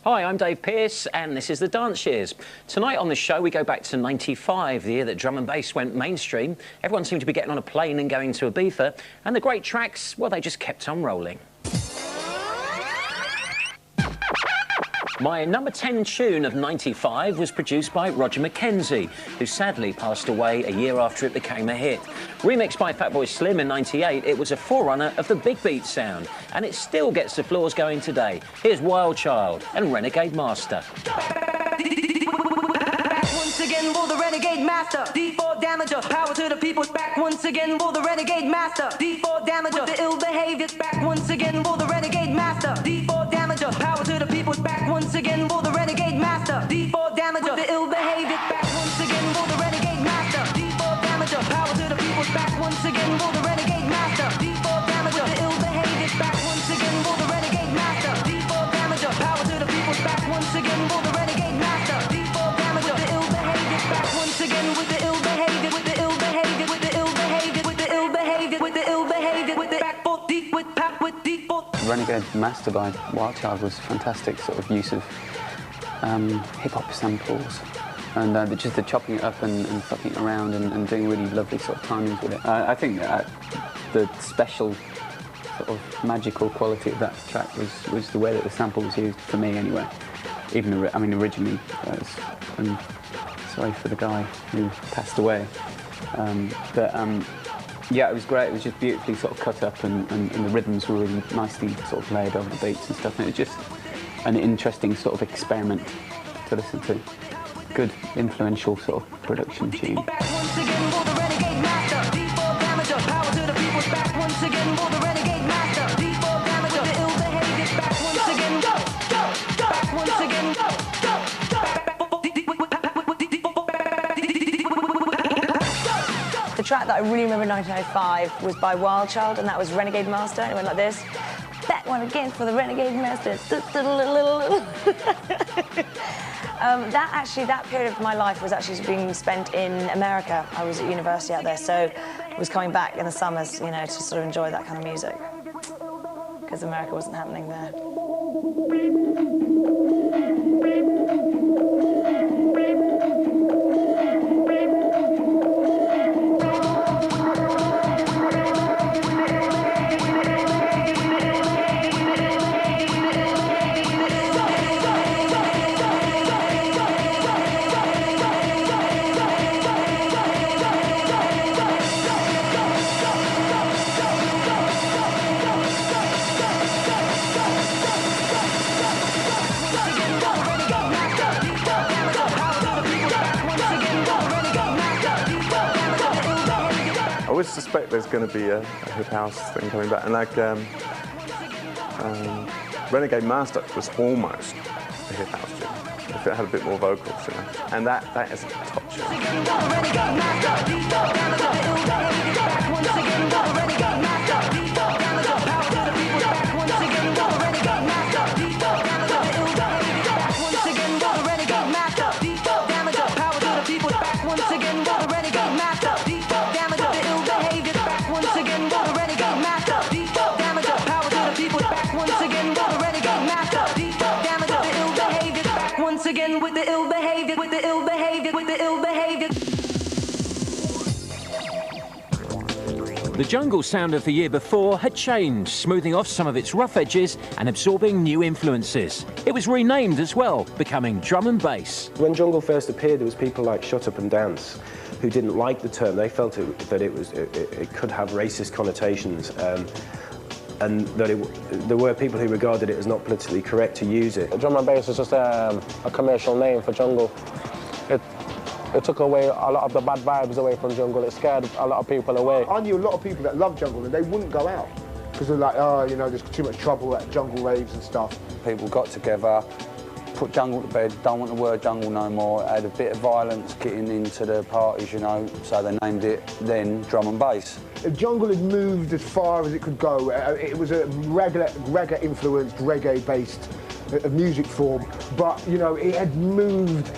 Hi, I'm Dave Pearce, and this is the Dance Years. Tonight on the show, we go back to '95, the year that drum and bass went mainstream. Everyone seemed to be getting on a plane and going to Ibiza, and the great tracks, well, they just kept on rolling. My number 10 tune of '95 was produced by Roger Mackenzie, who sadly passed away a year after it became a hit. Remixed by Fatboy Slim in '98, it was a forerunner of the big beat sound, and it still gets the floors going today. Here's Wild Child and Renegade Master. Once again, will the Renegade Master, D4 damager, power to the people. Back once again, will the Renegade Master, D4 damager, with the ill behavior. Back once again, will the Renegade Master, D4 damager, power to the people. Back once again, will the Renegade Master, D4 damager, with the ill behavior. Back once again, will the Renegade Master, D4 damager, power to the people. Back once again, will the Renegade Master, D4 damager, with the ill behavior. Back once again, will the Renegade Master, D4 damager, power to the people. Back once again, will the Renegade Master, D4 damager, with the ill behavior. Back once again with the ill behavior, with the ill behavior, with the ill behavior, with the ill behavior, with the ill behavior, with the back foot deep, with pack with deep foot. Renegade Master by Wild Child was fantastic sort of use of hip-hop samples and just the chopping it up and fucking it around and doing really lovely sort of timings with it. I think that the special sort of magical quality of that track was the way that the sample was used, for me anyway. Even, originally, and sorry for the guy who passed away, yeah, it was great. It was just beautifully sort of cut up, and the rhythms were really nicely sort of laid over the beats and stuff. And it was just an interesting sort of experiment to listen to. Good, influential sort of production tune. Back once again, will the Renegade Master, D4 damager, power to the people. Back once again, will the Renegade Master, D4 damager, the ill behavior. Back once again, back once again, The track that I really remember in 1995 was by Wild Child, and that was Renegade Master, and it went like this. Back one again for the Renegade Master. That period of my life was actually being spent in America. I was at university out there, so I was coming back in the summers, you know, to sort of enjoy that kind of music, because America wasn't happening there. I would suspect there's going to be a hip house thing coming back, and like Renegade Master was almost a hip house tune if it had a bit more vocals, you know, and that is a top tune. Again with the ill behavior, with the ill behavior, with the ill behavior. The jungle sound of the year before had changed, smoothing off some of its rough edges and absorbing new influences. It was renamed as well, becoming drum and bass. When jungle first appeared, there was people like Shut Up and Dance who didn't like the term. They felt that it could have racist connotations. And that there were people who regarded it as not politically correct to use it. Drum and bass is just a commercial name for jungle. It took away a lot of the bad vibes away from jungle. It scared a lot of people away. I knew a lot of people that love jungle and they wouldn't go out because they're like, oh, you know, there's too much trouble at jungle raves and stuff. People got together, put jungle to bed, don't want the word jungle no more, had a bit of violence getting into the parties, you know, so they named it then drum and bass. The jungle had moved as far as it could go. It was a reggae-influenced, reggae-based music form, but, you know, it had moved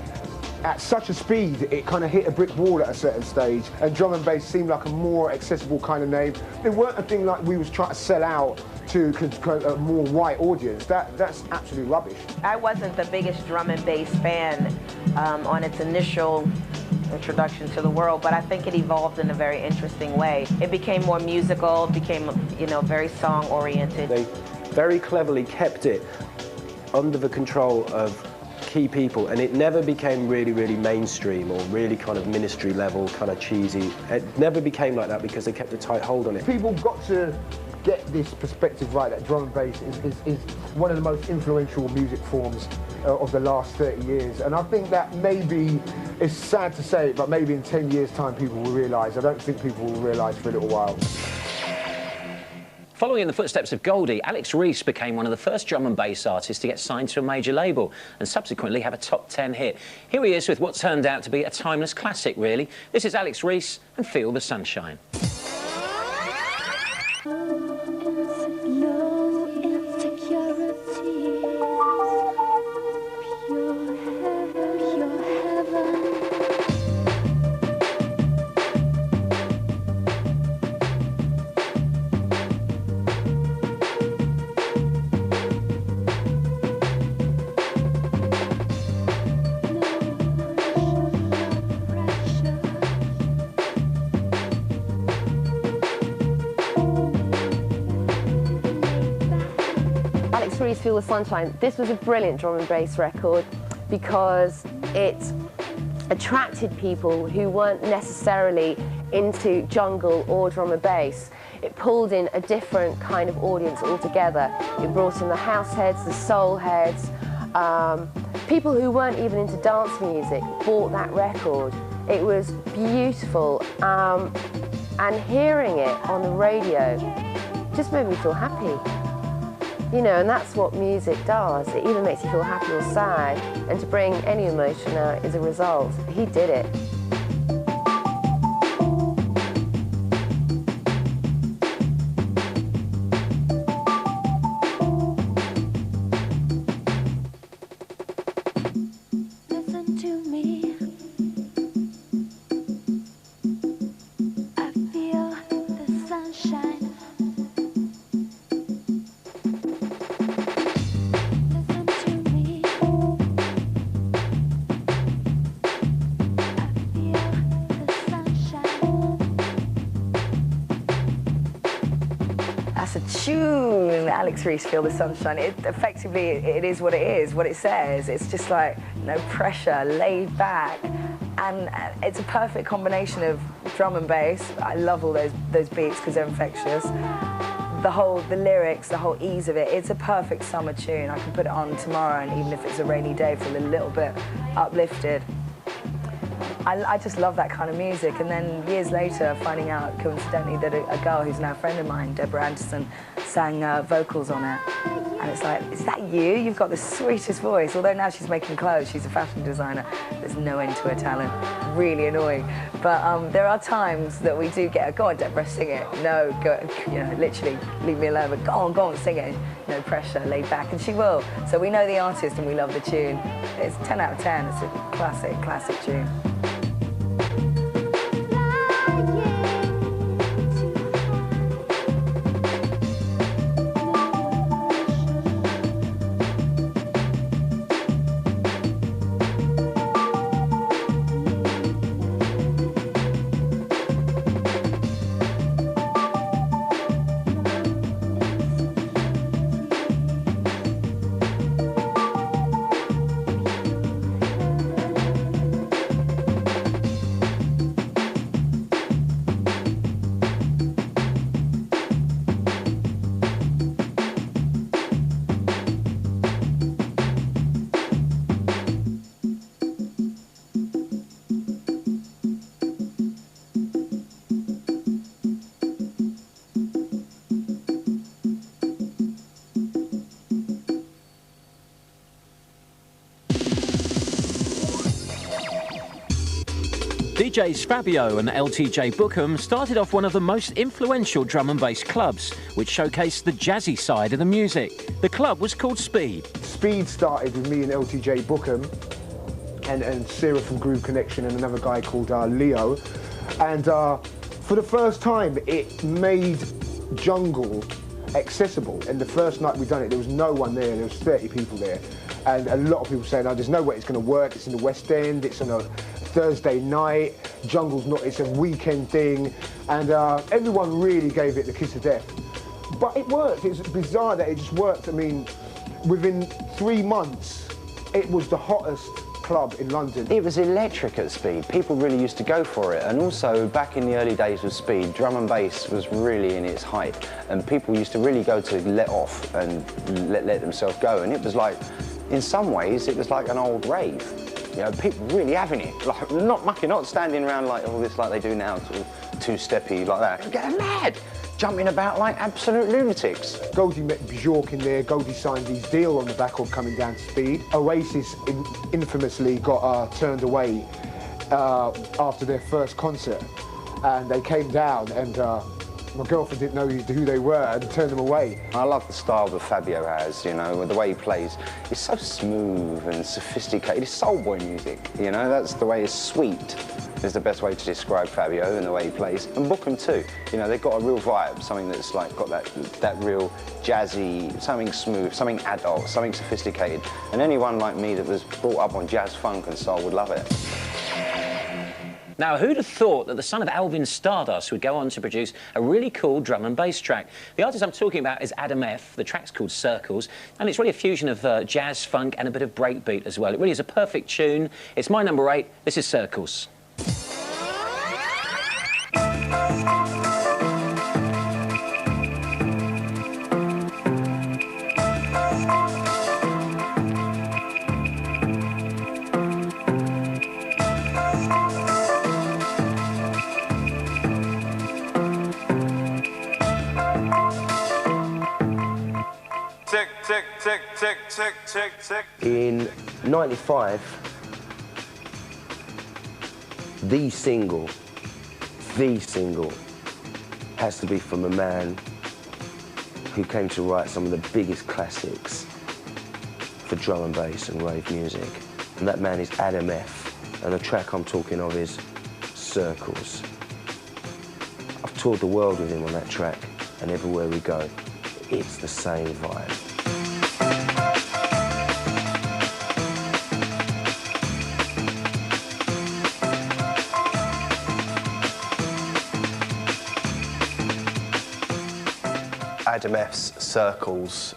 at such a speed, it kind of hit a brick wall at a certain stage, and drum and bass seemed like a more accessible kind of name. It weren't a thing like we was trying to sell out to a more white audience, that's absolute rubbish. I wasn't the biggest drum and bass fan on its initial introduction to the world, but I think it evolved in a very interesting way. It became more musical, became, you know, very song-oriented. They very cleverly kept it under the control of key people, and it never became really, really mainstream or really kind of ministry level, kind of cheesy. It never became like that because they kept a tight hold on it. People got to get this perspective right, that drum and bass is one of the most influential music forms of the last 30 years. And I think that maybe, it's sad to say it, but maybe in 10 years' time people will realise. I don't think people will realise for a little while. Following in the footsteps of Goldie, Alex Reese became one of the first drum and bass artists to get signed to a major label and subsequently have a top 10 hit. Here he is with what turned out to be a timeless classic, really. This is Alex Reese and Feel the Sunshine. Feel the Sunshine. This was a brilliant drum and bass record because it attracted people who weren't necessarily into jungle or drum and bass. It pulled in a different kind of audience altogether. It brought in the house heads, the soul heads, people who weren't even into dance music bought that record. It was beautiful, and hearing it on the radio just made me feel happy. You know, and that's what music does. It either makes you feel happy or sad, and to bring any emotion out is a result. He did it. Listen to me. I feel the sunshine. Tune, Alex Reese, Feel the Sunshine. Effectively, it is what it is, what it says. It's just like no pressure, laid back, and it's a perfect combination of drum and bass. I love all those beats because they're infectious. The lyrics, the whole ease of it. It's a perfect summer tune. I can put it on tomorrow, and even if it's a rainy day, feel a little bit uplifted. I just love that kind of music, and then years later finding out coincidentally that a girl who's now a friend of mine, Deborah Anderson, sang vocals on it. And it's like, is that you? You've got the sweetest voice. Although now she's making clothes, she's a fashion designer. There's no end to her talent. Really annoying. But there are times that we do get, go on Deborah, sing it. No, go, you know, literally leave me alone, but go on, sing it. No pressure, laid back, and she will. So we know the artist and we love the tune. It's 10 out of 10. It's a classic tune. DJs Fabio and LTJ Bukem started off one of the most influential drum and bass clubs, which showcased the jazzy side of the music. The club was called Speed. Speed started with me and LTJ Bukem and Sarah from Groove Connection and another guy called Leo. And for the first time, it made jungle accessible. And the first night we done it, there was no one there. There was 30 people there, and a lot of people saying, "Oh, there's no way it's going to work. It's in the West End. It's on a Thursday night. Jungle's not. It's a weekend thing," and everyone really gave it the kiss of death. But it worked. It's bizarre that it just worked. I mean, within 3 months, it was the hottest club in London. It was electric at Speed. People really used to go for it. And also, back in the early days of Speed, drum and bass was really in its height. And people used to really go to let off and let themselves go. And it was like, in some ways, it was like an old rave. You know, people really having it. Like, not standing around like all this like they do now, sort of two-steppy like that. Getting mad. Jumping about like absolute lunatics. Goldie met Bjork in there. Goldie signed his deal on the back of coming down to Speed. Oasis infamously got turned away after their first concert, and they came down, and my girlfriend didn't know who they were and turned them away. I love the style that Fabio has, you know, the way he plays. It's so smooth and sophisticated. It's soul boy music, you know, that's the way it's sweet. Is the best way to describe Fabio and the way he plays. And Bukem too. You know, they've got a real vibe, something that's like got that real jazzy, something smooth, something adult, something sophisticated. And anyone like me that was brought up on jazz, funk and soul would love it. Now, who'd have thought that the son of Alvin Stardust would go on to produce a really cool drum and bass track? The artist I'm talking about is Adam F. The track's called Circles, and it's really a fusion of jazz, funk and a bit of breakbeat as well. It really is a perfect tune. It's my number 8. This is Circles. In '95, the single has to be from a man who came to write some of the biggest classics for drum and bass and rave music. And that man is Adam F. And the track I'm talking of is Circles. I've toured the world with him on that track, and everywhere we go, it's the same vibe. Adam F's Circles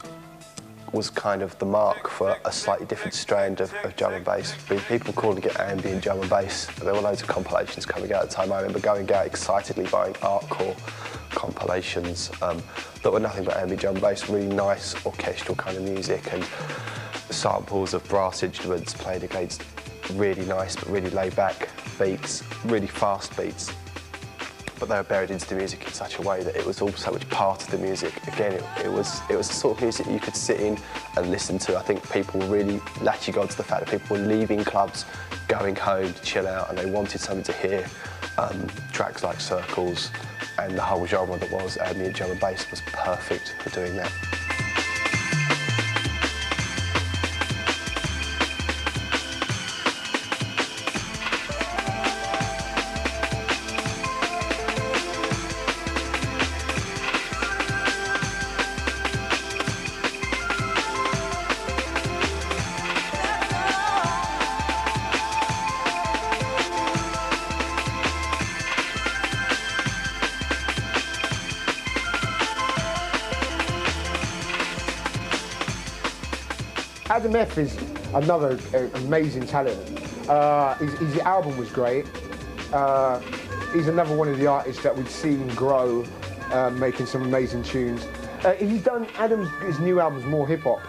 was kind of the mark for a slightly different strand of drum and bass. People calling it ambient drum and bass. There were loads of compilations coming out at the time. I remember going out excitedly buying Artcore compilations that were nothing but ambient drum and bass, really nice orchestral kind of music and samples of brass instruments played against really nice but really laid back beats, really fast beats. But they were buried into the music in such a way that it was all so much part of the music. Again, it was the sort of music you could sit in and listen to. I think people were really latching on to the fact that people were leaving clubs, going home to chill out, and they wanted something to hear. Tracks like Circles and the whole genre that was ambient drum and bass was perfect for doing that. Adam F is another amazing talent. His album was great. He's another one of the artists that we've seen grow, making some amazing tunes. He's done, his new album's more hip-hop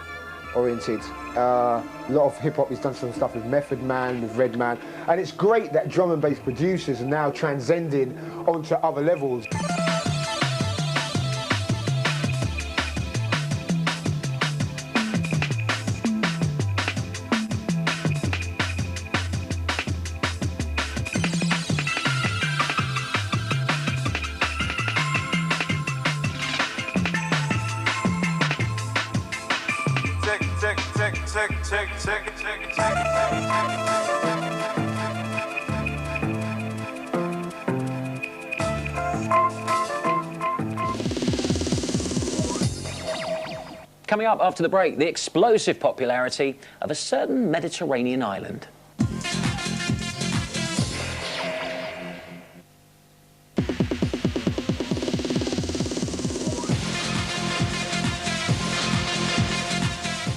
oriented. A lot of hip-hop, he's done some stuff with Method Man, with Redman, and it's great that drum and bass producers are now transcending onto other levels. Coming up after the break, the explosive popularity of a certain Mediterranean island.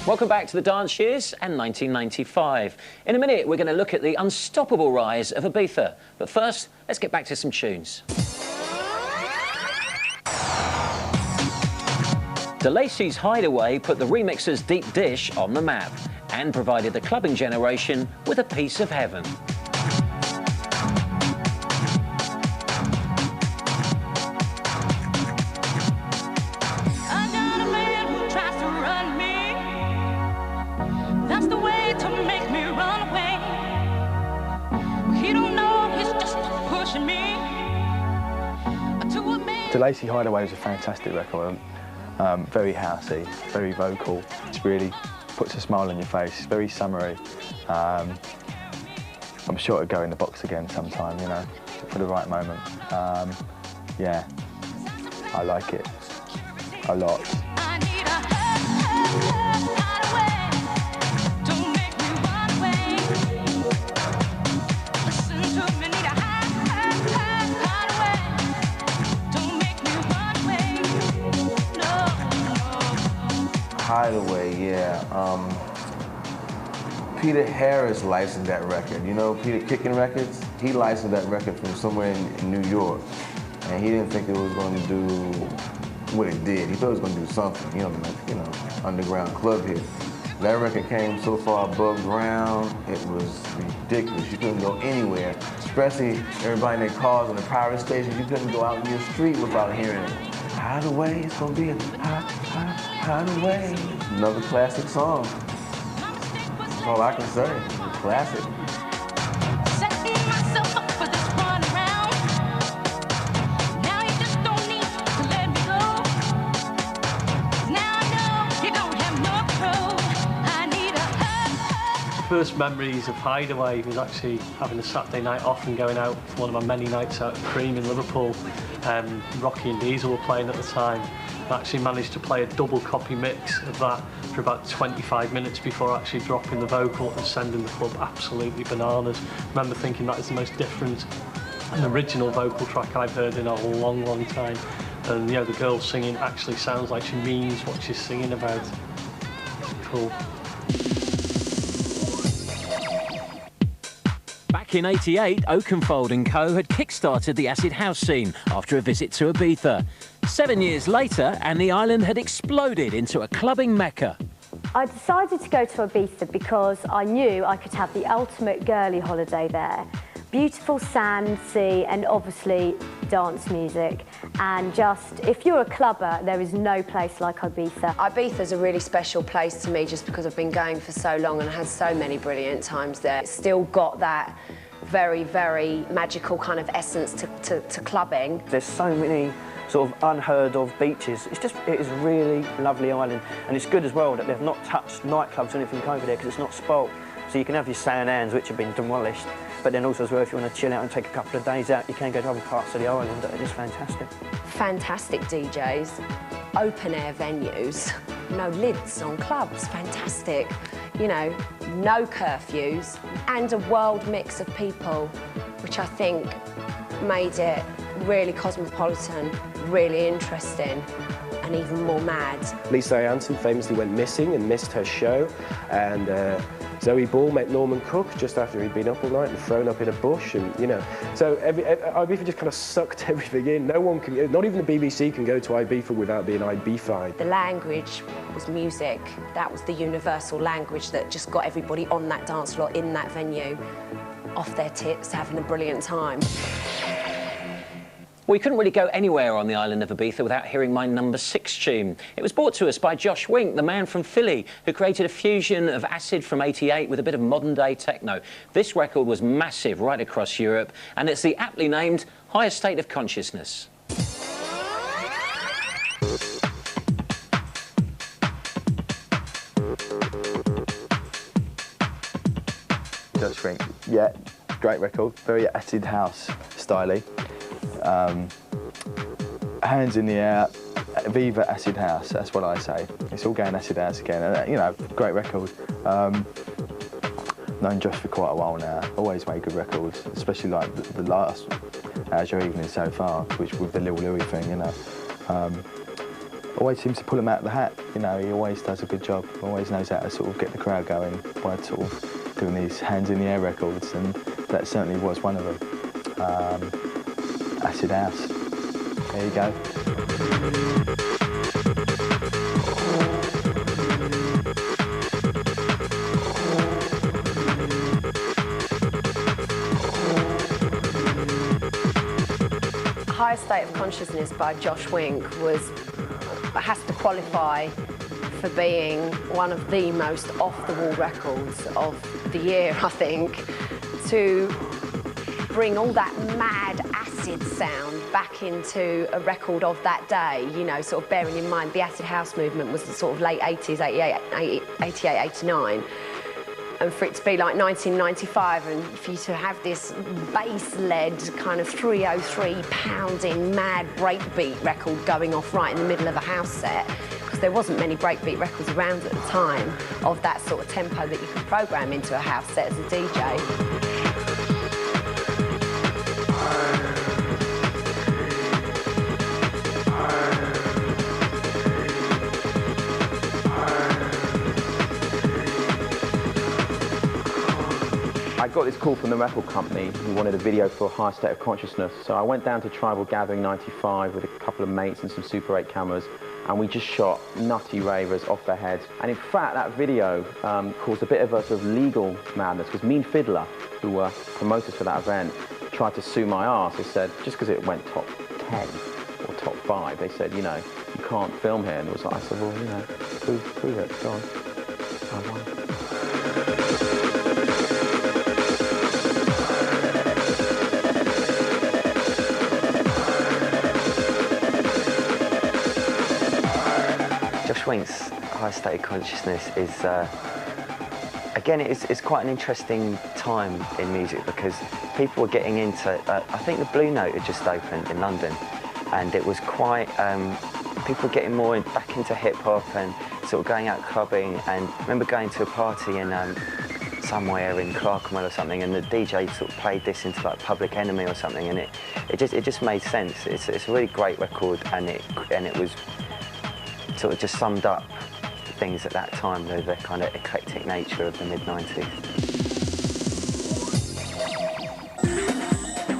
Welcome back to the Dance Years and 1995. In a minute, we're going to look at the unstoppable rise of Ibiza. But first, let's get back to some tunes. De Lacy's Hideaway put the remixer's Deep Dish on the map and provided the clubbing generation with a piece of heaven. De Lacy Hideaway was a fantastic record, very housey, very vocal. It really puts a smile on your face. It's very summery. I'm sure it'll go in the box again sometime, you know, for the right moment. Yeah, I like it a lot. Hideaway, yeah. Peter Harris licensed that record. You know Peter Kicking Records? He licensed that record from somewhere in New York. And he didn't think it was going to do what it did. He thought it was going to do something, like, underground club hit. That record came so far above ground, it was ridiculous. You couldn't go anywhere, especially everybody in their cars on the power stations. You couldn't go out in your street without hearing it. Hideaway, it's going to be a hideaway. Another classic song. That's all I can say. It's a classic. First memories of Hideaway was actually having a Saturday night off and going out for one of my many nights out at Cream in Liverpool. Rocky and Diesel were playing at the time. I actually managed to play a double copy mix of that for about 25 minutes before actually dropping the vocal and sending the club absolutely bananas. I remember thinking that is the most different and original vocal track I've heard in a long, long time. And the girl singing actually sounds like she means what she's singing about. Cool. Back in '88, Oakenfold & Co. had kick-started the acid house scene after a visit to Ibiza. 7 years later, and the island had exploded into a clubbing mecca. I decided to go to Ibiza because I knew I could have the ultimate girly holiday there. Beautiful sand, sea, and obviously dance music. And just, if you're a clubber, there is no place like Ibiza. Ibiza's a really special place to me just because I've been going for so long and had so many brilliant times there. It's still got that very, very magical kind of essence to clubbing. There's so many sort of unheard of beaches. It is a really lovely island. And it's good as well that they've not touched nightclubs or anything over there because it's not spoilt. So you can have your St Anne's, which have been demolished, but then also as well, if you want to chill out and take a couple of days out, you can go to other parts of the island. It is fantastic. Fantastic DJs, open air venues, no lids on clubs, fantastic. No curfews, and a world mix of people, which I think made it really cosmopolitan, really interesting, and even more mad. Lisa Anson famously went missing and missed her show, and Zoe Ball met Norman Cook just after he'd been up all night and thrown up in a bush, and so Ibiza just kind of sucked everything in. No one can, not even the BBC can go to Ibiza without being Ibified. The language was music. That was the universal language that just got everybody on that dance floor in that venue, off their tits, having a brilliant time. We couldn't really go anywhere on the island of Ibiza without hearing my number 6 tune. It was brought to us by Josh Wink, the man from Philly, who created a fusion of acid from '88 with a bit of modern-day techno. This record was massive right across Europe, and it's the aptly named Higher State of Consciousness. Josh Wink, yeah, great record, very acid house styly. Hands in the air, Viva Acid House, that's what I say. It's all going Acid House again, and you know, great record. Known Josh for quite a while now, always made good records, especially like the last How's Your Evening So Far, which with the Lil Louis thing, you know. Always seems to pull him out of the hat, you know, he always does a good job, always knows how to sort of get the crowd going by sort of doing these hands in the air records, and that certainly was one of them. Acid House, there you go. Higher State of Consciousness by Josh Wink has to qualify for being one of the most off-the-wall records of the year, I think, to bring all that mad acid sound back into a record of that day, you know, sort of bearing in mind the acid house movement was the sort of late 80s, 88, 89. And for it to be like 1995 and for you to have this bass-led kind of 303 pounding mad breakbeat record going off right in the middle of a house set, because there wasn't many breakbeat records around at the time of that sort of tempo that you could program into a house set as a DJ. I got this call from the record company who wanted a video for High State of Consciousness, so I went down to Tribal Gathering 95 with a couple of mates and some Super 8 cameras, and we just shot nutty ravers off their heads. And in fact, that video caused a bit of a sort of legal madness, because Mean Fiddler, who were promoters for that event, tried to sue my arse. They said, just because it went top 10 or top 5, they said, you know, you can't film here. And it was like, I said, well, you know, prove it, go on. I won. Wink's High State of Consciousness is, again, it's quite an interesting time in music because people were getting into, I think the Blue Note had just opened in London, and it was quite, people were getting more back into hip-hop and sort of going out clubbing, and I remember going to a party in somewhere in Clerkenwell or something, and the DJ sort of played this into like Public Enemy or something, and it just made sense. It's a really great record, and it was sort of just summed up things at that time, the kind of eclectic nature of the mid-90s.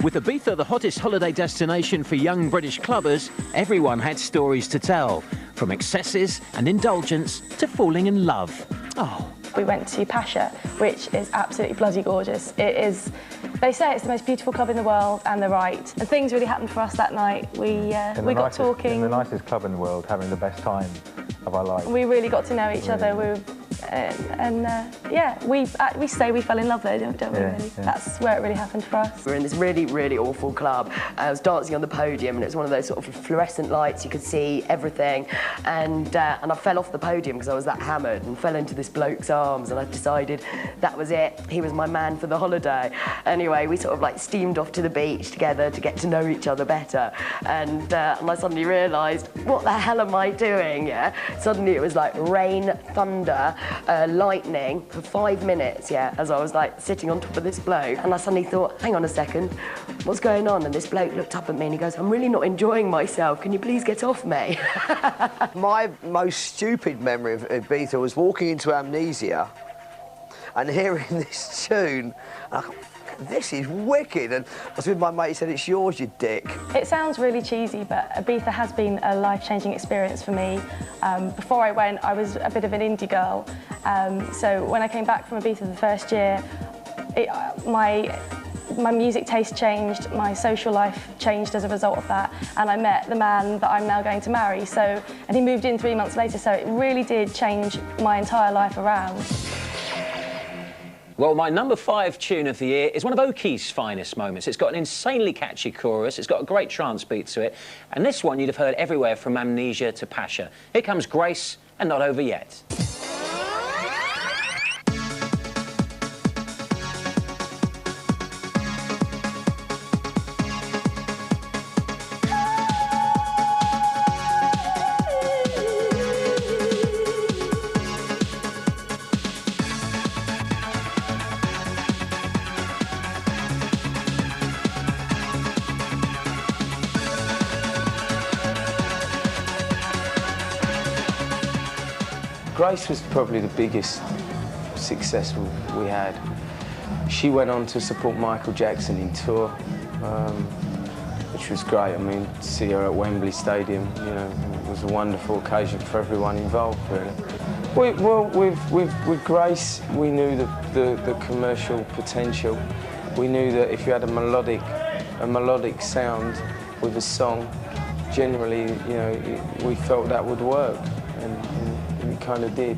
With Ibiza the hottest holiday destination for young British clubbers, everyone had stories to tell, from excesses and indulgence to falling in love. Oh. We went to Pasha, which is absolutely bloody gorgeous. It is, they say it's the most beautiful club in the world, and they're right. And things really happened for us that night. We got talking. In the nicest club in the world, having the best time of our life. We really got to know each other. Yeah, we say we fell in love there, don't we, really? Yeah. That's where it really happened for us. We were in this really, really awful club. I was dancing on the podium, and it was one of those sort of fluorescent lights, you could see everything. And I fell off the podium because I was that hammered, and fell into this bloke's arms, and I decided that was it. He was my man for the holiday. Anyway, we sort of like steamed off to the beach together to get to know each other better. And I suddenly realised, what the hell am I doing, yeah? Suddenly it was like rain, thunder, lightning for 5 minutes, yeah, as I was like sitting on top of this bloke, and I suddenly thought, hang on a second, what's going on? And this bloke looked up at me and he goes, I'm really not enjoying myself, can you please get off me? My most stupid memory of Ibiza was walking into Amnesia and hearing this tune. This is wicked, and I was with my mate, he said, it's yours, you dick. It sounds really cheesy, but Ibiza has been a life-changing experience for me. Before I went, I was a bit of an indie girl, so when I came back from Ibiza the first year, my music taste changed, my social life changed as a result of that, and I met the man that I'm now going to marry, and he moved in 3 months later, so it really did change my entire life around. Well, my number 5 tune of the year is one of Oki's finest moments. It's got an insanely catchy chorus, it's got a great trance beat to it, and this one you'd have heard everywhere from Amnesia to Pasha. Here comes Grace and Not Over Yet. Grace was probably the biggest success we had. She went on to support Michael Jackson in tour, which was great. I mean, to see her at Wembley Stadium, you know, it was a wonderful occasion for everyone involved, really. With Grace, we knew the commercial potential. We knew that if you had a melodic sound with a song, generally, you know, we felt that would work, and it kind of did.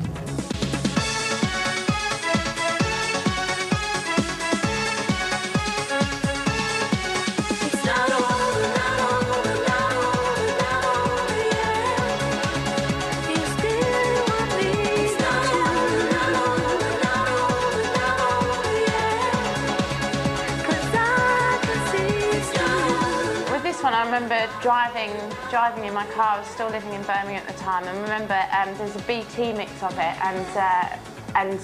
I remember driving in my car. I was still living in Birmingham at the time, and I remember there's a BT mix of it, and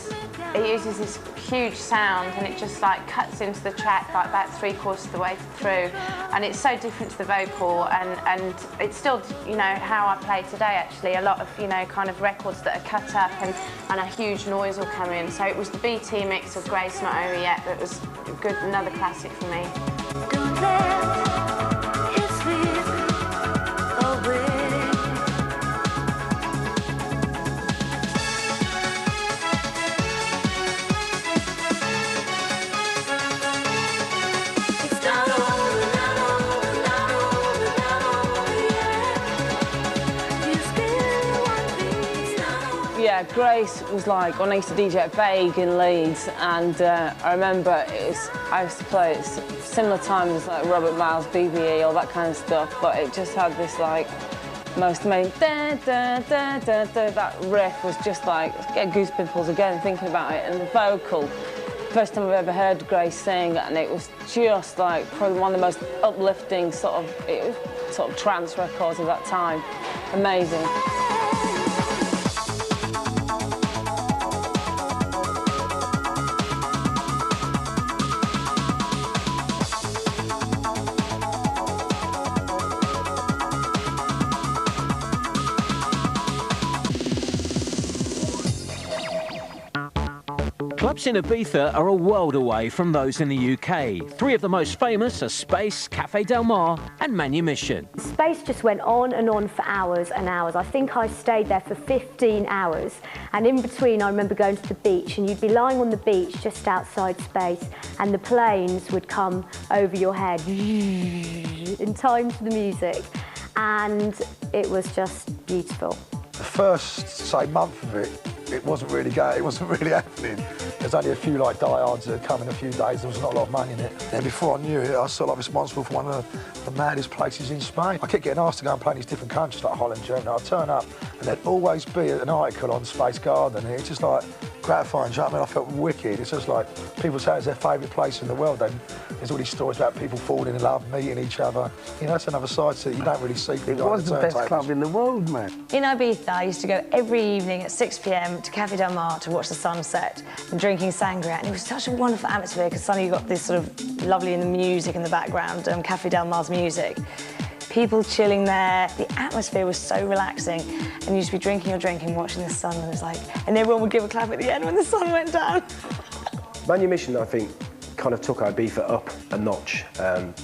it uses this huge sound, and it just like cuts into the track like about 3/4 of the way through, and it's so different to the vocal, and it's still, you know, how I play today. Actually, a lot of, you know, kind of records that are cut up and a huge noise will come in. So it was the BT mix of Grace Not Over Yet that was good, another classic for me. Yeah, Grace was like, when I used to DJ at Vague in Leeds, and I remember I used to play at similar times as like Robert Miles, BBE, all that kind of stuff, but it just had this like most amazing that riff was just like, get goosebumps again thinking about it, and the vocal, first time I've ever heard Grace sing, and it was just like probably one of the most uplifting sort of trance records of that time. Amazing. Clubs in Ibiza are a world away from those in the UK. Three of the most famous are Space, Café Del Mar and Manumission. Space just went on and on for hours and hours. I think I stayed there for 15 hours. And in between, I remember going to the beach, and you'd be lying on the beach just outside Space, and the planes would come over your head in time to the music. And it was just beautiful. The first, say, month of it wasn't really going, it wasn't really happening. There's only a few like diehards that had come in a few days, there was not a lot of money in it. Then before I knew it, I was sort of like responsible for one of the maddest places in Spain. I kept getting asked to go and play in these different countries like Holland, Germany. I'd turn up and there'd always be an article on Space Garden, and it's just like gratifying, do you know what I mean? I felt wicked. It's just like people say it's their favourite place in the world. Then there's all these stories about people falling in love, meeting each other. You know, that's another side to it you don't really see. It was the best club in the world, man. In Ibiza, I used to go every evening at 6 p.m. to Café Del Mar to watch the sunset and drinking sangria, and it was such a wonderful atmosphere because suddenly you got this sort of lovely in the music in the background, Café Del Mar's music. People chilling there, the atmosphere was so relaxing, and you just be drinking your drink and watching the sun, and it was like, and everyone would give a clap at the end when the sun went down. Manumission, I think, kind of took Ibiza up a notch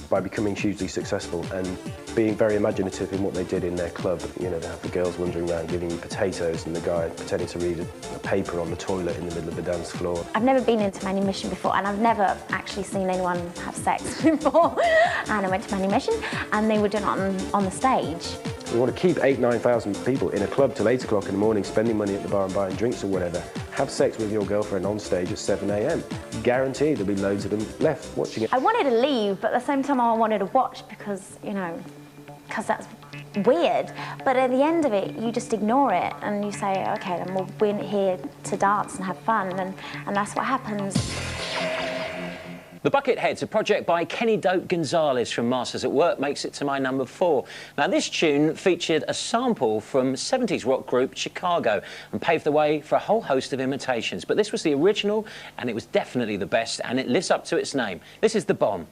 by becoming hugely successful and being very imaginative in what they did in their club. You know, they have the girls wandering around giving you potatoes and the guy pretending to read a paper on the toilet in the middle of the dance floor. I've never been into Manumission before, and I've never actually seen anyone have sex before. And I went to Manumission, and they were doing it on the stage. We want to keep 8,000–9,000 people in a club till 8 o'clock in the morning, spending money at the bar and buying drinks or whatever. Have sex with your girlfriend on stage at 7 a.m. Guaranteed there'll be loads of them left watching it. I wanted to leave, but at the same time I wanted to watch because, you know, because that's weird. But at the end of it, you just ignore it and you say, okay, then we're here to dance and have fun, and that's what happens. The Bucketheads, a project by Kenny Dope Gonzalez from Masters at Work, makes it to my number 4. Now, this tune featured a sample from 70s rock group Chicago and paved the way for a whole host of imitations. But this was the original, and it was definitely the best, and it lives up to its name. This is The Bomb.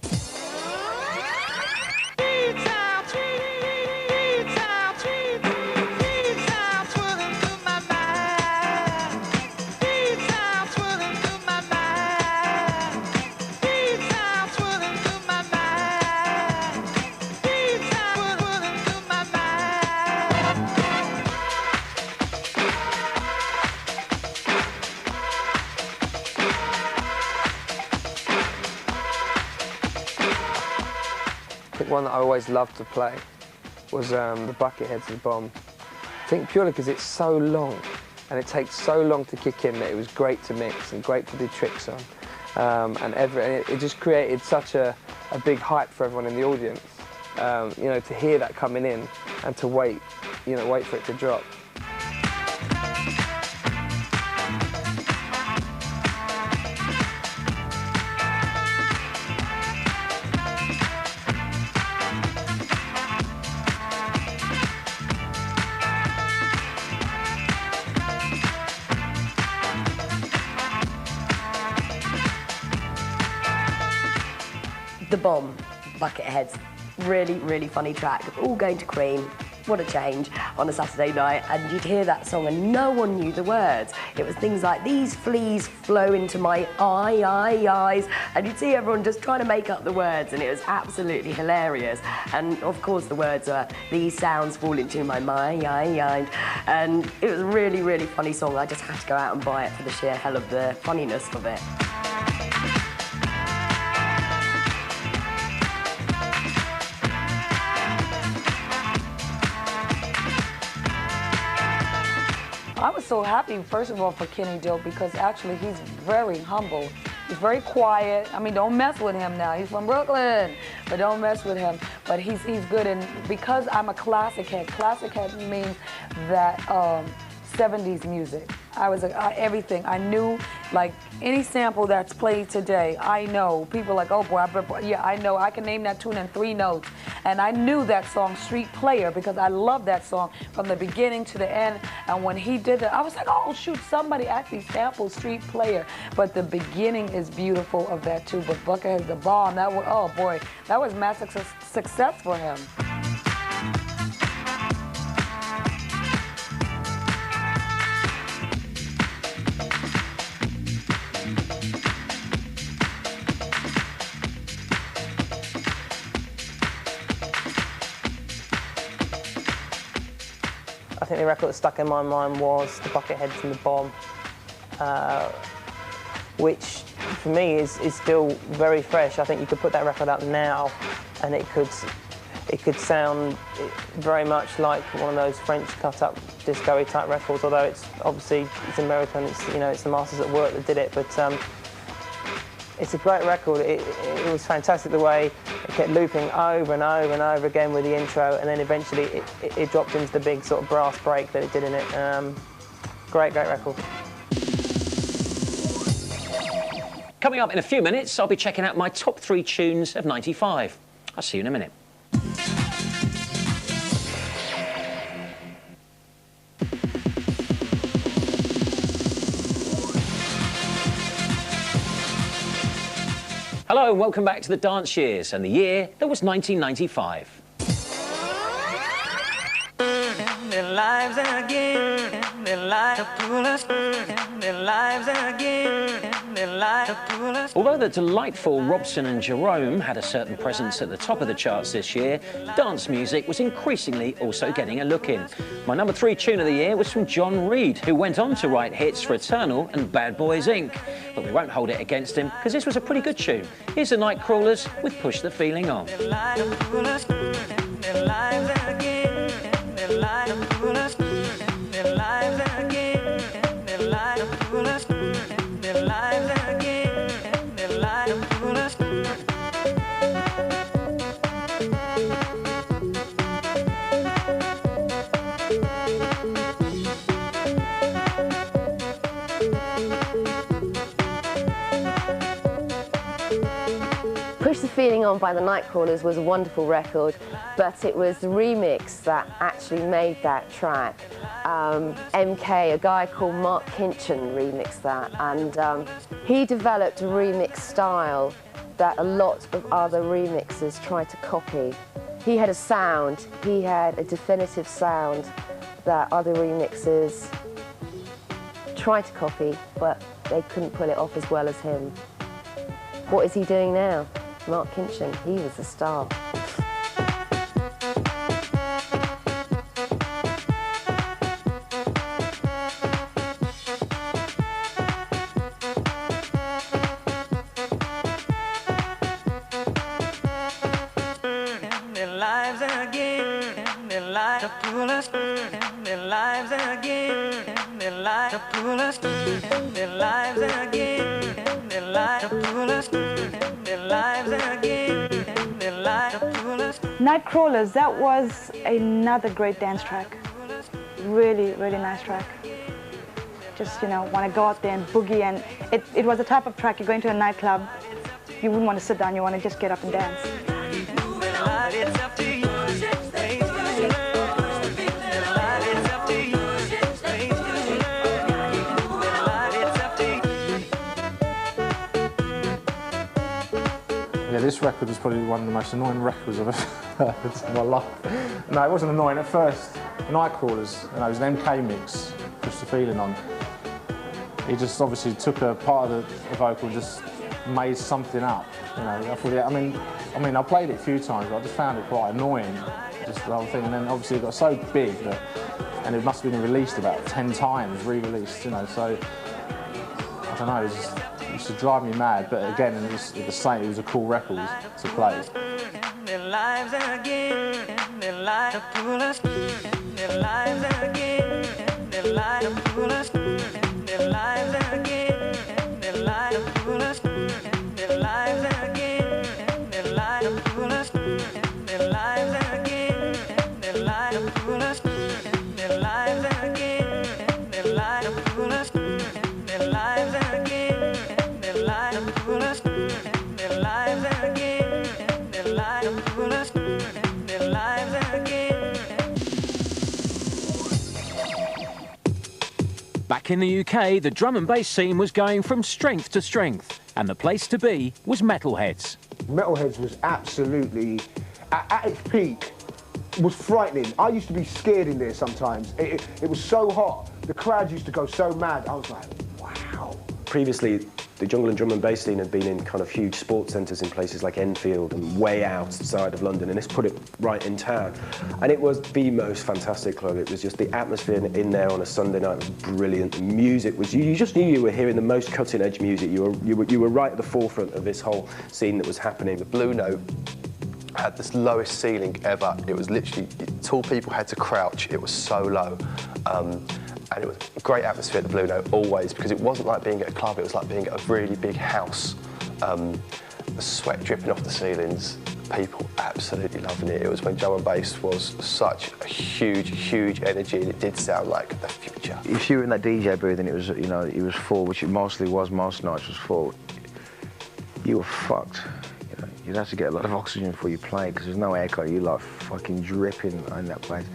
think one that I always loved to play was the Bucketheads and Bomb. I think purely because it's so long and it takes so long to kick in that it was great to mix and great to do tricks on. And it just created such a big hype for everyone in the audience. You know, to hear that coming in and to wait for it to drop. The Bomb, Bucketheads. Really, really funny track. All going to Queen. What a change on a Saturday night. And you'd hear that song and no one knew the words. It was things like, these fleas flow into my eyes. And you'd see everyone just trying to make up the words, and it was absolutely hilarious. And of course the words were, these sounds fall into my mind. And it was a really, really funny song. I just had to go out and buy it for the sheer hell of the funniness of it. I was so happy, first of all, for Kenny Dope, because actually he's very humble. He's very quiet. I mean, don't mess with him now. He's from Brooklyn, but don't mess with him. But he's good, and because I'm a classic head means that 70s music. I was everything. I knew, like, any sample that's played today, I know. People are like, oh boy, yeah, I know. I can name that tune in 3 notes. And I knew that song, Street Player, because I love that song from the beginning to the end. And when he did it, I was like, oh shoot, somebody actually sampled Street Player. But the beginning is beautiful of that too. But Buckethead's the bomb. That was, oh boy, that was massive success for him. I think the record that stuck in my mind was the Bucketheads and the Bomb, which for me is still very fresh. I think you could put that record up now and it could sound very much like one of those French cut-up disco-y type records, although it's obviously it's American, it's the Masters at Work that did it, but it's a great record. It was fantastic the way it kept looping over and over and over again with the intro, and then eventually it dropped into the big sort of brass break that it did in it. Great record. Coming up in a few minutes, I'll be checking out my top 3 tunes of '95. I'll see you in a minute. Hello and welcome back to the Dance Years, and the year that was 1995. Their lives again, their lives pull us, their lives again, their lives pull us. Although the delightful Robson and Jerome had a certain presence at the top of the charts this year, dance music was increasingly also getting a look in. My number 3 tune of the year was from John Reid, who went on to write hits for Eternal and Bad Boys Inc. But we won't hold it against him, because this was a pretty good tune. Here's the Nightcrawlers with Push the Feeling On. Their lives pull us, their lives again, their lives pull us, their lives again, their lives pull us, their lives again, their lives pull us. Push the Feeling On by the Nightcrawlers was a wonderful record, but it was the remix that actually made that track. MK, a guy called Mark Kinchen, remixed that, and he developed a remix style that a lot of other remixers tried to copy. He had a sound, he had a definitive sound that other remixers tried to copy, but they couldn't pull it off as well as him. What is he doing now? Mark Kinchen, he was a star. to pull us in their lives again, in their lives to pull us in their lives again, in their lives to pull us in their lives again, in their lives to pull us. Nightcrawlers, that was another great dance track. Really, really nice track. Just, you know, want to go out there and boogie, and it was the type of track you go into a nightclub, you wouldn't want to sit down, you want to just get up and dance. Yeah, this record was probably one of the most annoying records I've ever heard in my life. No, it wasn't annoying at first. Nightcrawlers, you know, it was an MK mix, Push the Feeling on. He just obviously took a part of the vocal and just made something up. You know, I thought, yeah, I mean, I played it a few times, but I just found it quite annoying, just the whole thing. And then obviously it got so big that, and it must have been released about 10 times, re-released, you know. So I don't know, it used to drive me mad. But again, it was the same. It was a cool record to play. Their lives again, their lives to pull us, their lives again, their lives to pull us, their lives again, their lives to pull us, their lives again, their lives to pull us, their lives again, their lives to pull us, their lives again, their lives to pull us, their lives again, their lives to pull us, their lives again, their lives to pull us, their lives again. Back in the UK, the drum and bass scene was going from strength to strength, and the place to be was Metalheadz. Metalheadz was absolutely, at its peak, was frightening. I used to be scared in there sometimes. It was so hot. The crowd used to go so mad. I was like, wow. Previously, the jungle and drum and bass scene had been in kind of huge sports centres in places like Enfield and way outside of London, and this put it right in town. And it was the most fantastic club. It was just the atmosphere in there on a Sunday night was brilliant. The music was, you just knew you were hearing the most cutting edge music. You were right at the forefront of this whole scene that was happening. The Blue Note had this lowest ceiling ever. It was literally, tall people had to crouch. It was so low. And it was a great atmosphere at the Blue Note, always, because it wasn't like being at a club, it was like being at a really big house. The sweat dripping off the ceilings, people absolutely loving it. It was when drum and bass was such a huge, huge energy, and it did sound like the future. If you were in that DJ booth and it was, you know, it was full, which it mostly was, most nights was full, you were fucked. You know, you'd have to get a lot of oxygen before you played, because there's no aircon, you're like fucking dripping in that place.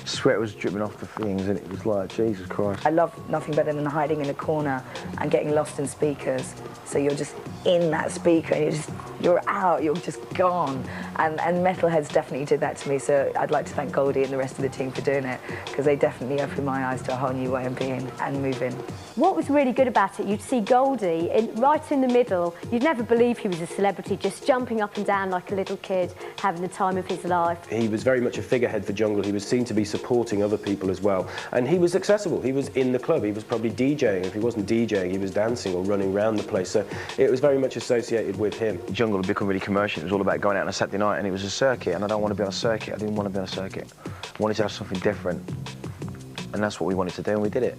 Sweat was dripping off the things, and it was like, Jesus Christ. I love nothing better than hiding in a corner and getting lost in speakers. So you're just in that speaker, and you're out, you're just gone. And Metalheadz definitely did that to me, so I'd like to thank Goldie and the rest of the team for doing it, because they definitely opened my eyes to a whole new way of being and moving. What was really good about it, you'd see Goldie right in the middle. You'd never believe he was a celebrity, just jumping up and down like a little kid, having the time of his life. He was very much a figurehead for jungle. He was seen to be supporting other people as well. And he was accessible. He was in the club. He was probably DJing. If he wasn't DJing, he was dancing or running around the place. So it was very much associated with him. Jungle had become really commercial. It was all about going out on a Saturday night, and it was a circuit, and I don't want to be on a circuit. I didn't want to be on a circuit. I wanted to have something different, and that's what we wanted to do, and we did it.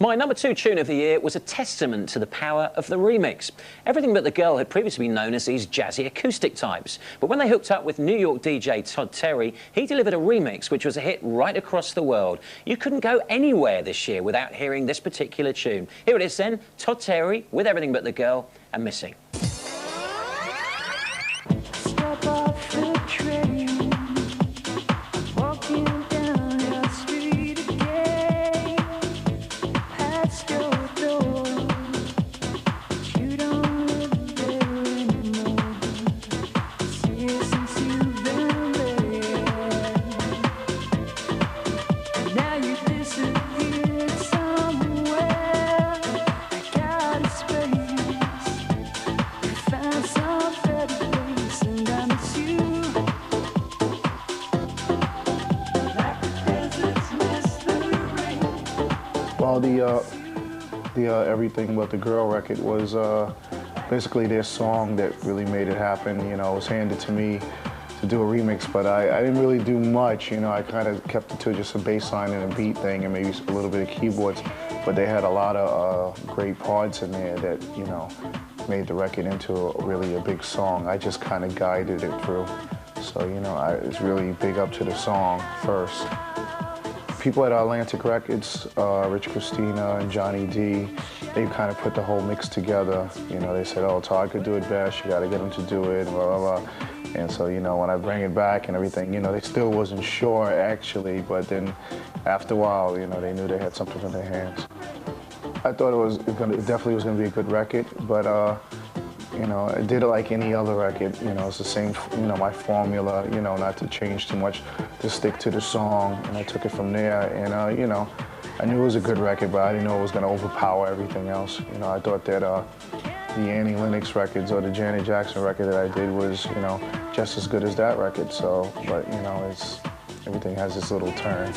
My number 2 tune of the year was a testament to the power of the remix. Everything But the Girl had previously been known as these jazzy acoustic types. But when they hooked up with New York DJ Todd Terry, he delivered a remix which was a hit right across the world. You couldn't go anywhere this year without hearing this particular tune. Here it is then, Todd Terry with Everything But the Girl and Missing. Step off the train, walking down your street again, past your door. You don't live there anymore. It's years since you've been there. Now you disappeared somewhere. I got a space. You found some better place, and I miss you. Like the deserts miss the rain. Well, the Everything But the Girl record was basically their song that really made it happen. You know, it was handed to me to do a remix, but I didn't really do much, you know. I kind of kept it to just a bass line and a beat thing and maybe a little bit of keyboards, but they had a lot of great parts in there that, you know, made the record into really a big song. I just kind of guided it through. So, you know, it's really big up to the song first. People at Atlantic Records, Rich Christina and Johnny D, they kind of put the whole mix together. You know, they said, oh, Todd could do it best, you got to get him to do it, blah, blah, blah. And so, you know, when I bring it back and everything, you know, they still wasn't sure, actually, but then after a while, you know, they knew they had something in their hands. I thought it definitely was going to be a good record, but, you know, I did it like any other record. You know, it's the same, you know, my formula, you know, not to change too much, to stick to the song, and I took it from there. And, you know, I knew it was a good record, but I didn't know it was going to overpower everything else. You know, I thought that the Annie Lennox records or the Janet Jackson record that I did was, you know, just as good as that record. So, but, you know, everything has this little turn.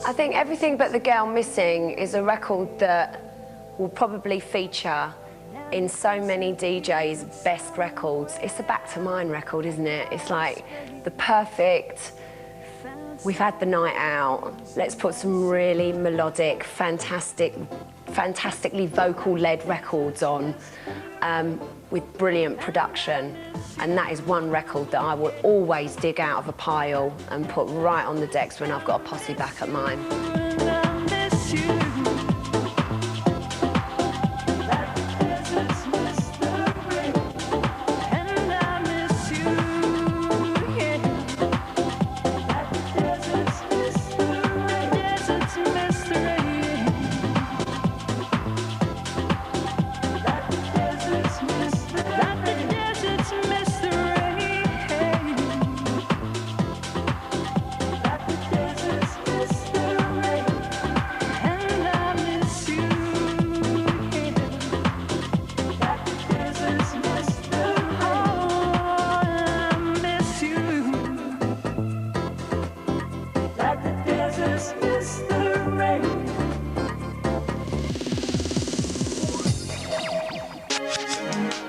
I think Everything But the Girl Missing is a record that will probably feature in so many DJs' best records. It's a Back to Mine record, isn't it? It's like the perfect, we've had the night out, let's put some really melodic, fantastically vocal-led records on with brilliant production. And that is one record that I will always dig out of a pile and put right on the decks when I've got a posse back at mine.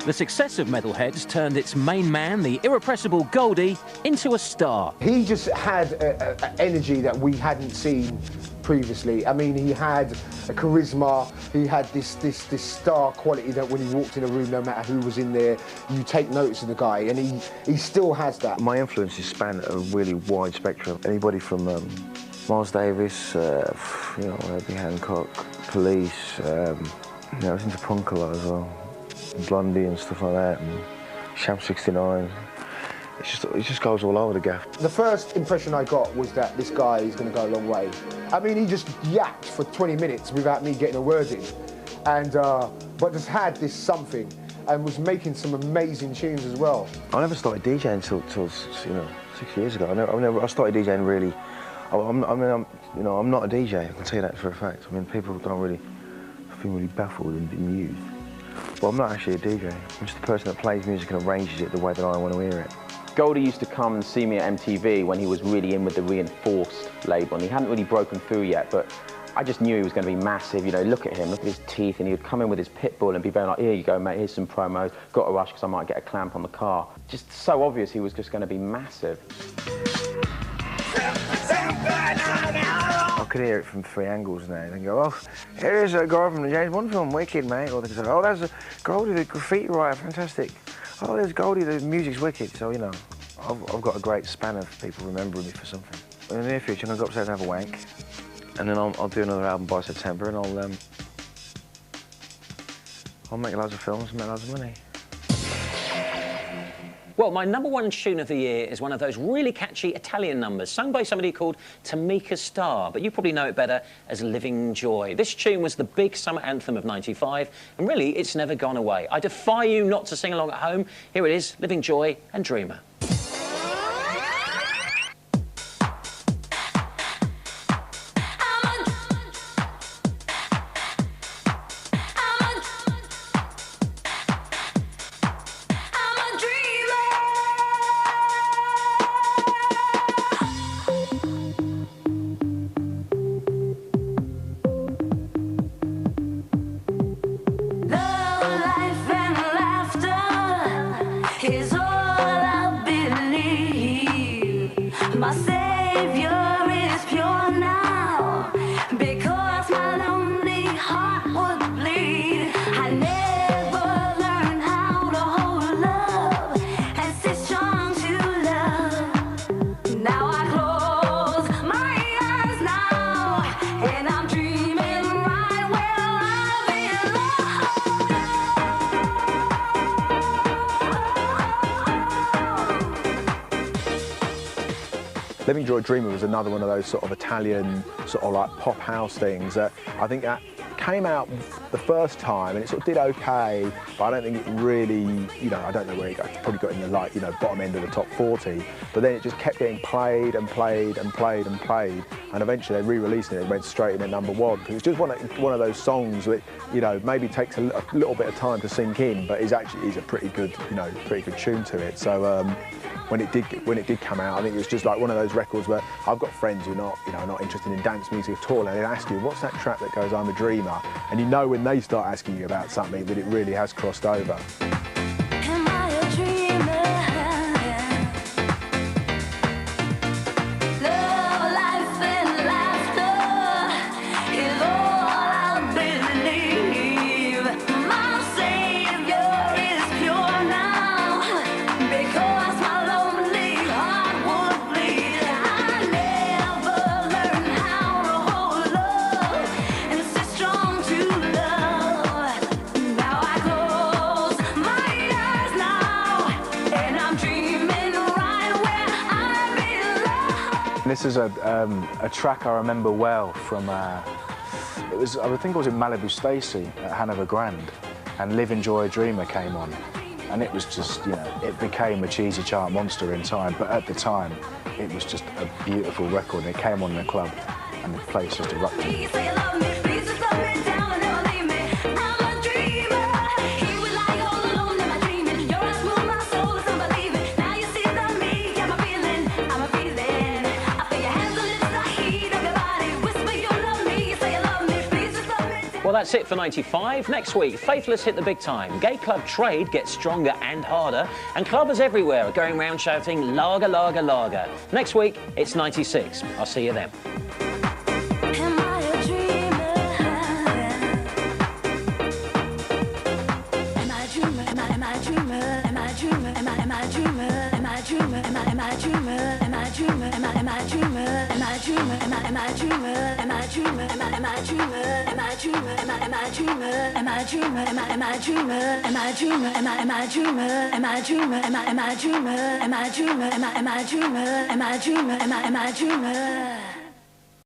The success of Metalheadz turned its main man, the irrepressible Goldie, into a star. He just had an energy that we hadn't seen previously. I mean, he had a charisma, he had this star quality that when he walked in a room, no matter who was in there, you take notice of the guy, and he still has that. My influences span a really wide spectrum. Anybody from Miles Davis, you know, Herbie Hancock, Police, you know, I was into punk a lot as well. Blondie and stuff like that, and Sham 69. It just goes all over the gaff. The first impression I got was that this guy is going to go a long way. I mean, he just yapped for 20 minutes without me getting a word in, and but just had this something, and was making some amazing tunes as well. I never started DJing until you know, 6 years ago. I started DJing really. I'm not a DJ. I can tell you that for a fact. I mean, people don't really feel really baffled and bemused. But I'm not actually a DJ. I'm just the person that plays music and arranges it the way that I want to hear it. Goldie used to come and see me at MTV when he was really in with the Reinforced label, and he hadn't really broken through yet, but I just knew he was going to be massive. You know, look at him, look at his teeth, and he would come in with his pit bull and be very like, here you go, mate, here's some promos, got to rush because I might get a clamp on the car. Just so obvious he was just going to be massive. I could hear it from 3 angles now. They go, oh, here is a guy from the James Bond film, wicked, mate. Or they say, oh, that's Goldie, the graffiti writer, fantastic. Oh, there's Goldie, the music's wicked. So, you know, I've got a great span of people remembering me for something. In the near future, I'm going to go upstairs and have a wank. And then I'll do another album by September, and I'll make loads of films and make loads of money. Well, my #1 tune of the year is one of those really catchy Italian numbers sung by somebody called Tamika Starr, but you probably know it better as Living Joy. This tune was the big summer anthem of '95, and really, it's never gone away. I defy you not to sing along at home. Here it is, Living Joy and Dreamer. Living Joy Dreamer was another one of those sort of Italian sort of like pop house things that I think that came out the first time and it sort of did okay, but I don't think it really, you know, I don't know where it got. It probably got in the like, you know, bottom end of the top 40, but then it just kept getting played and played and played and played, and eventually they re-released it and it went straight in at #1 because it's just one of those songs that, you know, maybe takes a little bit of time to sink in, but is a pretty good, you know, pretty good tune to it. So when it did come out, I think it was just like one of those records where I've got friends who are not interested in dance music at all, and they ask you, what's that track that goes, I'm a Dreamer? And you know when they start asking you about something that it really has crossed over. This is a track I remember well from, I think it was in Malibu Stacy at Hanover Grand, and Living Joy Dreamer came on, and it was just, you know, it became a cheesy chart monster in time, but at the time, it was just a beautiful record, and it came on in the club, and the place just erupted. Well, that's it for '95. Next week, Faithless hit the big time. Gay club trade gets stronger and harder, and clubbers everywhere are going around shouting, lager, lager, lager. Next week, it's '96. I'll see you then. Am I a dreamer?